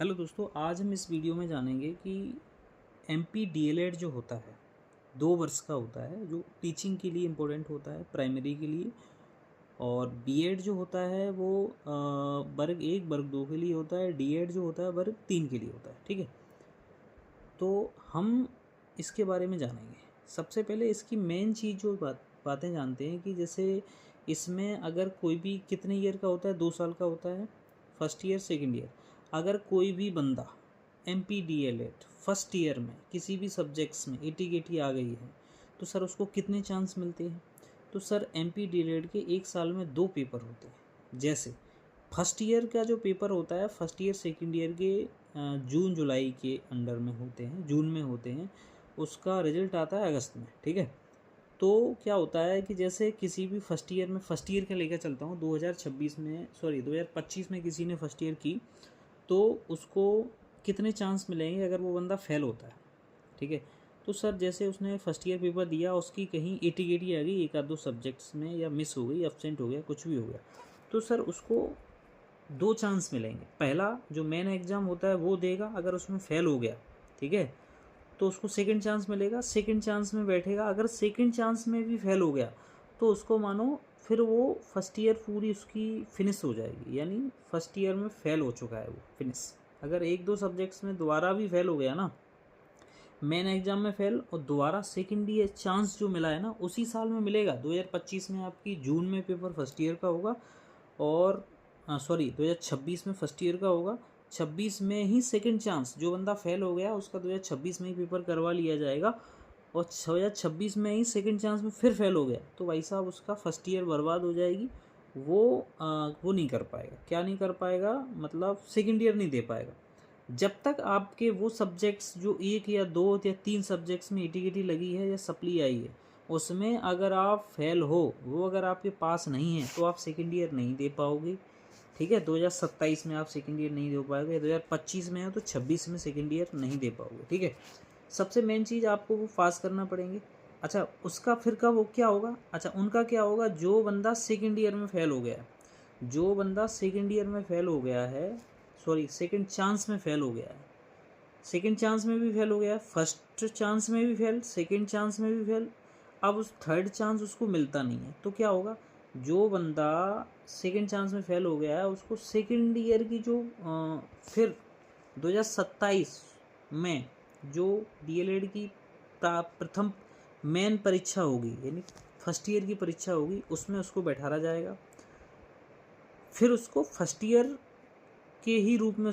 Hello दोस्तों, आज हम इस वीडियो में जानेंगे कि एमपी डीएलएड जो होता है 2 वर्ष का होता है, जो टीचिंग के लिए इम्पोर्टेंट होता है प्राइमरी के लिए। और बीएड जो होता है वो वर्ग 1 वर्ग 2 के लिए होता है। डीएड जो होता है वर्ग 3 के लिए होता है। ठीक है, तो हम इसके बारे में जानेंगे। सबसे पहले इसकी मेन चीज़ जो बातें जानते हैं कि जैसे इसमें अगर कोई भी कितने ईयर का होता है, 2 साल का होता है, फर्स्ट ईयर सेकंड ईयर। अगर कोई भी बंदा M P D L Ed first year में किसी भी सब्जेक्ट्स में 80 आ गई है तो सर उसको कितने चांस मिलते हैं। तो sir M P D L Ed के 1 साल में 2 पेपर होते हैं। जैसे फर्स्ट ईयर का जो पेपर होता है, फर्स्ट ईयर सेकंड ईयर के जून जुलाई के अंडर में होते हैं, जून में होते हैं। उसका रिजल्ट आता है अगस्त में। ठीक है, तो क्या होता है कि जैसे किसी भी फर्स्ट ईयर में, फर्स्ट ईयर का लेकर चलता हूँ, 2026 में 2025 में किसी ने फर्स्ट ईयर की तो उसको कितने चांस मिलेंगे अगर वो बंदा फेल होता है। ठीक है, तो सर जैसे उसने फर्स्ट ईयर पेपर दिया, उसकी कहीं 80 आ गई एक आध दो सब्जेक्ट्स में, या मिस हो गई, एब्सेंट हो गया, कुछ भी हो गया, तो सर उसको 2 चांस मिलेंगे। पहला जो मेन एग्ज़ाम होता है वो देगा, अगर उसमें फेल हो गया, ठीक है, तो उसको सेकंड चांस मिलेगा, सेकंड चांस में बैठेगा। अगर सेकंड चांस में भी फेल हो गया तो उसको मानो फिर वो फर्स्ट ईयर पूरी उसकी फिनिश हो जाएगी, यानी फर्स्ट ईयर में फेल हो चुका है वो फिनिश। अगर एक दो सब्जेक्ट्स में दोबारा भी फेल हो गया ना, मेन एग्जाम में फेल, और दोबारा सेकंड ईयर चांस जो मिला है ना उसी साल में मिलेगा। 2025 में आपकी जून में पेपर फर्स्ट ईयर का होगा, और 2026 में फर्स्ट ईयर का होगा। 26 में ही सेकंड चांस, जो बंदा फेल हो गया उसका 2026 में ही पेपर करवा लिया जाएगा। और 2026 में ही सेकंड चांस में फिर फेल हो गया तो भाई साहब उसका फर्स्ट ईयर बर्बाद हो जाएगी। वो नहीं कर पाएगा। क्या नहीं कर पाएगा मतलब सेकंड ईयर नहीं दे पाएगा। जब तक आपके वो सब्जेक्ट्स जो 1 या 2 या 3 सब्जेक्ट्स में ईटीकेटी लगी है या सप्ली आई है, उसमें अगर आप फेल हो, वो अगर आपके पास नहीं है तो आप सेकंड ईयर नहीं दे पाओगे। ठीक है, 2027 में आप सेकंड ईयर नहीं दे पाओगे, 2025 में है तो 26 में सेकंड ईयर नहीं दे पाओगे। ठीक है, सबसे मेन चीज़ आपको वो पास करना पड़ेंगे। अच्छा, उसका फिर का वो क्या होगा, अच्छा उनका क्या होगा, जो बंदा सेकंड ईयर में फेल हो गया है, जो बंदा सेकंड ईयर में फेल हो गया है, सेकंड चांस में फेल हो गया है, सेकंड चांस में भी फेल हो गया, फर्स्ट चांस में भी फेल, सेकंड चांस में भी फेल, अब उस थर्ड चांस उसको मिलता नहीं है तो क्या होगा, जो बंदा सेकंड चांस में फेल हो गया है उसको सेकंड ईयर की जो फिर 2027 में जो डीएलएड की प्रथम मेन परीक्षा होगी, यानी फर्स्ट ईयर की परीक्षा होगी, उसमें उसको बैठाया जाएगा। फिर उसको फर्स्ट ईयर के ही रूप में